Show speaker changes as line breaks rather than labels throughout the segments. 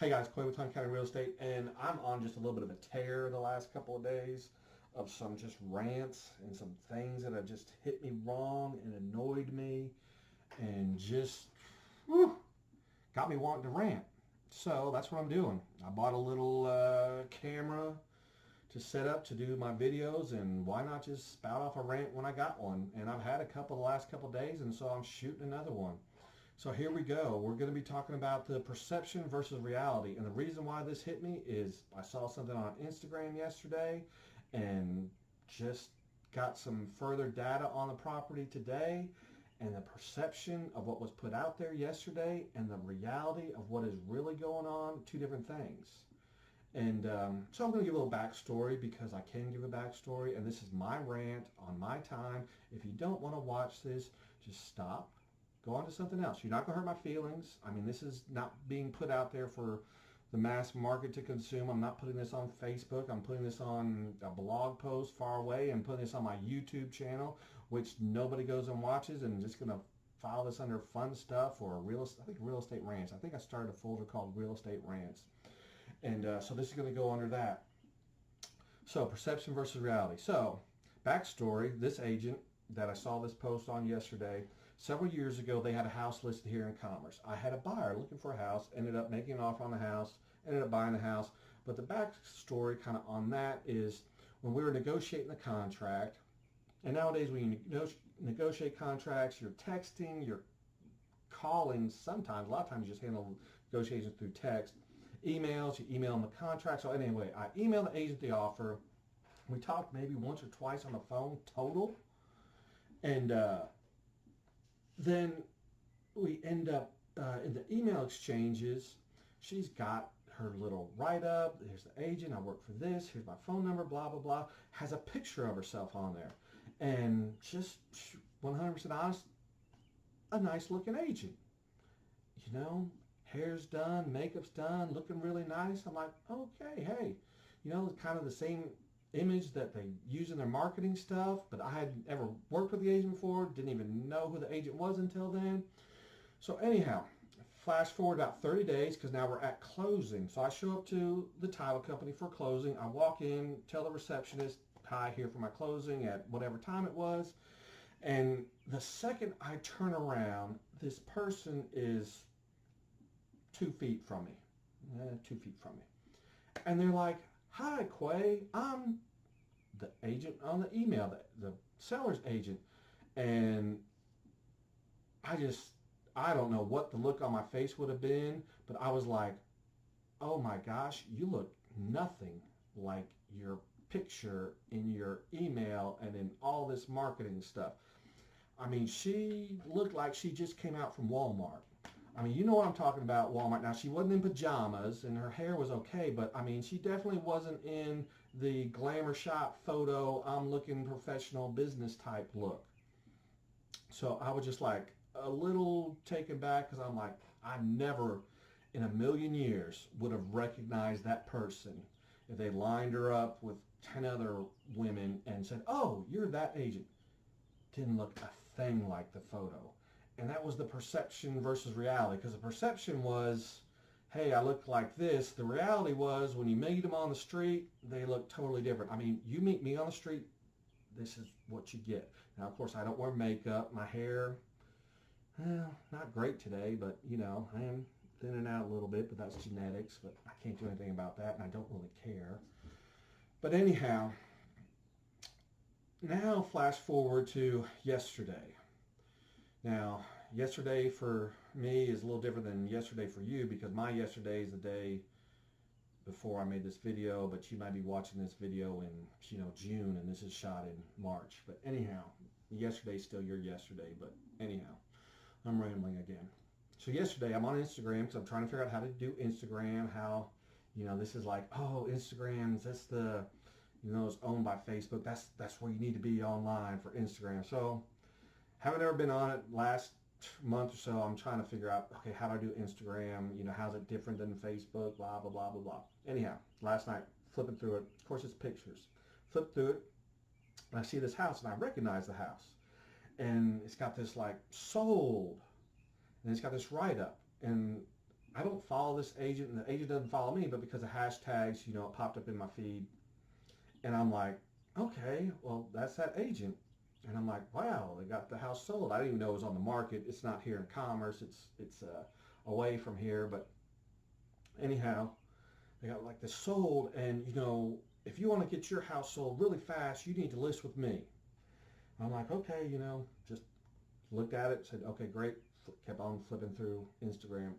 Hey guys, Clay with Hunt County Real Estate, and I'm on just a little bit of a tear the last couple of days of some just rants and some things that have just hit me wrong and annoyed me and just got me wanting to rant. So that's what I'm doing. I bought a little camera to set up to do my videos, and why not just spout off a rant when I got one? And I've had a couple the last couple of days, and so I'm shooting another one. So here we go. We're going to be talking about the perception versus reality. And the reason why this hit me is I saw something on Instagram yesterday and just got some further data on the property today, and the perception of what was put out there yesterday and the reality of what is really going on, two different things. And so I'm going to give a little backstory because I can give a backstory, and this is my rant on my time. If you don't want to watch this, just stop. Go on to something else. You're not going to hurt my feelings. I mean, this is not being put out there for the mass market to consume. I'm not putting this on Facebook. I'm putting this on a blog post far away and putting this on my YouTube channel, which nobody goes and watches, and just going to file this under fun stuff or real estate rants. I think I started a folder called Real Estate Rants. And so this is going to go under that. So perception versus reality. So backstory, this agent that I saw this post on yesterday, several years ago, they had a house listed here in Commerce. I had a buyer looking for a house, ended up making an offer on the house, ended up buying the house. But the backstory kind of on that is when we were negotiating the contract, and nowadays when you negotiate contracts, you're texting, you're calling sometimes, a lot of times you just handle negotiations through text, emails, you email them the contract. So anyway, I emailed the agent the offer. We talked maybe once or twice on the phone total. And then we end up in the email exchanges, she's got her little write-up. Here's the agent. I work for this. Here's my phone number, blah, blah, blah. Has a picture of herself on there. And just 100% honest, a nice-looking agent. You know, hair's done, makeup's done, looking really nice. I'm like, okay, hey, you know, kind of the same image that they use in their marketing stuff, but I hadn't ever worked with the agent before, didn't even know who the agent was until then. So anyhow, flash forward about 30 days because now we're at closing. So I show up to the title company for closing. I walk in, tell the receptionist, hi, here for my closing at whatever time it was. And the second I turn around, this person is 2 feet from me, 2 feet from me. And they're like, hi, Quay, I'm the agent on the email, the seller's agent. And I don't know what the look on my face would have been, but I was like, oh my gosh, you look nothing like your picture in your email and in all this marketing stuff. I mean, she looked like she just came out from Walmart. I mean, you know what I'm talking about, Walmart. Now, she wasn't in pajamas, and her hair was okay, but, I mean, she definitely wasn't in the glamour shot photo, I'm looking professional business type look. So I was just like a little taken back because I'm like, I never in a million years would have recognized that person if they lined her up with 10 other women and said, oh, you're that agent. Didn't look a thing like the photo. And that was the perception versus reality, because the perception was, hey, I look like this. The reality was when you meet them on the street, they look totally different. I mean, you meet me on the street, this is what you get. Now, of course, I don't wear makeup. My hair, well, not great today, but, you know, I am thinning out a little bit, but that's genetics. But I can't do anything about that, and I don't really care. But anyhow, now flash forward to yesterday. Now, yesterday for me is a little different than yesterday for you because my yesterday is the day before I made this video, but you might be watching this video in, you know, June, and this is shot in March. But anyhow, yesterday's still your yesterday, but anyhow, I'm rambling again. So yesterday I'm on Instagram because I'm trying to figure out how to do Instagram, how, you know, this is like, oh, Instagram's, that's the, you know, it's owned by Facebook. That's where you need to be online for Instagram. So haven't ever been on it. Last month or so, I'm trying to figure out, okay, how do I do Instagram? You know, how's it different than Facebook? Blah, blah, blah, blah, blah. Anyhow, last night, flipping through it. Of course, it's pictures. Flip through it, and I see this house, and I recognize the house. And it's got this, like, sold. And it's got this write-up. And I don't follow this agent, and the agent doesn't follow me, but because of hashtags, you know, it popped up in my feed. And I'm like, okay, well, that's that agent. And I'm like, wow, they got the house sold. I didn't even know it was on the market. It's not here in Commerce. It's away from here. But anyhow, they got like this sold. And, you know, if you want to get your house sold really fast, you need to list with me. I'm like, okay, you know, just looked at it, said, okay, great. Kept on flipping through Instagram.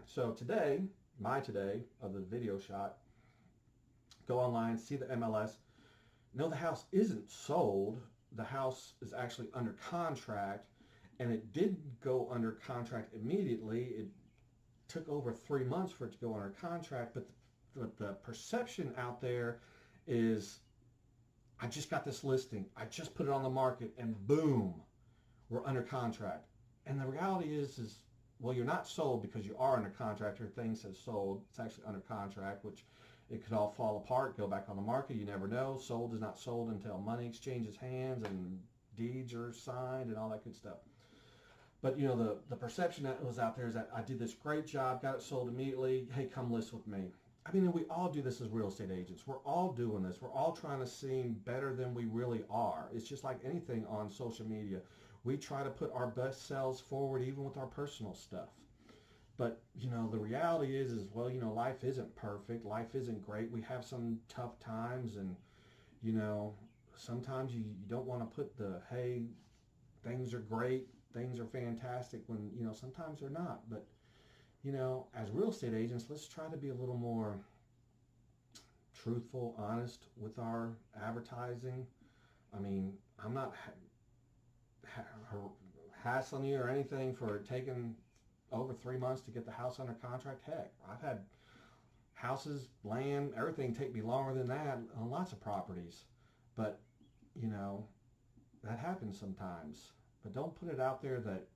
So today, my today of the video shot, go online, see the MLS. No, the house isn't sold. The house is actually under contract, and it didn't go under contract immediately. It took over 3 months for it to go under contract, but the perception out there is, I just got this listing, I just put it on the market, and boom, we're under contract. And the reality is well, you're not sold because you are under contract. Your thing says sold. It's actually under contract, which it could all fall apart, go back on the market. You never know. Sold is not sold until money exchanges hands and deeds are signed and all that good stuff. But, you know, the perception that was out there is that I did this great job, got it sold immediately. Hey, come list with me. I mean, we all do this as real estate agents. We're all doing this. We're all trying to seem better than we really are. It's just like anything on social media. We try to put our best selves forward even with our personal stuff. But, you know, the reality is well, you know, life isn't perfect. Life isn't great. We have some tough times, and, you know, sometimes you don't want to put the, hey, things are great, things are fantastic, when, you know, sometimes they're not. But, you know, as real estate agents, let's try to be a little more truthful, honest with our advertising. I mean, I'm not hassling you or anything for taking over 3 months to get the house under contract. Heck, I've had houses, land, everything take me longer than that on lots of properties. But, you know, that happens sometimes. But don't put it out there that,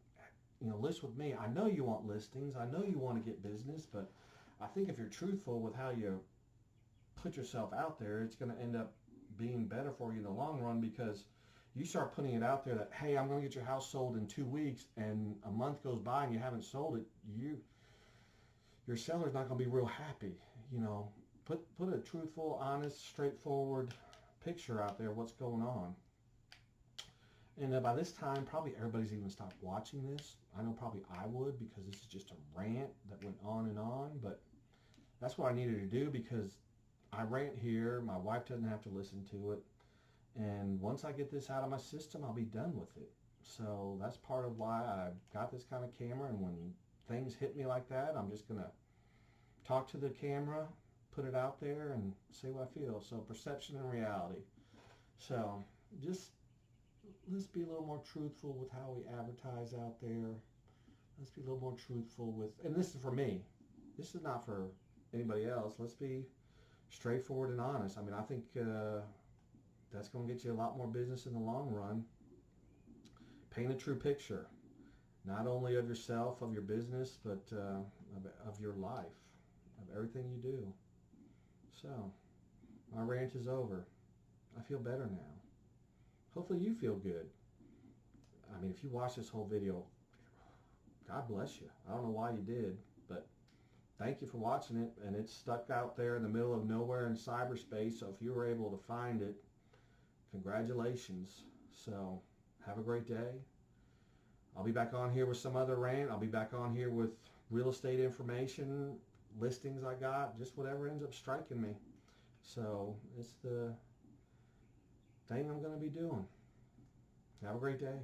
you know, list with me. I know you want listings. I know you want to get business. But I think if you're truthful with how you put yourself out there, it's going to end up being better for you in the long run, because you start putting it out there that, hey, I'm going to get your house sold in 2 weeks, and a month goes by and you haven't sold it, your seller's not going to be real happy. You know, put a truthful, honest, straightforward picture out there, what's going on. And by this time, probably everybody's even stopped watching this. I know probably I would, because this is just a rant that went on, but that's what I needed to do, because I rant here. My wife doesn't have to listen to it. And once I get this out of my system, I'll be done with it. So that's part of why I got this kind of camera. And when things hit me like that, I'm just going to talk to the camera, put it out there, and say what I feel. So perception and reality. So just let's be a little more truthful with how we advertise out there. Let's be a little more truthful with, and this is for me. This is not for anybody else. Let's be straightforward and honest. I mean, I think that's going to get you a lot more business in the long run. Paint a true picture, not only of yourself, of your business, but of your life, of everything you do. So, my rant is over. I feel better now. Hopefully you feel good. I mean, if you watch this whole video, God bless you. I don't know why you did, but thank you for watching it. And it's stuck out there in the middle of nowhere in cyberspace, so if you were able to find it, congratulations. So have a great day. I'll be back on here with some other rant. I'll be back on here with real estate information, listings I got, just whatever ends up striking me. So it's the thing I'm going to be doing. Have a great day.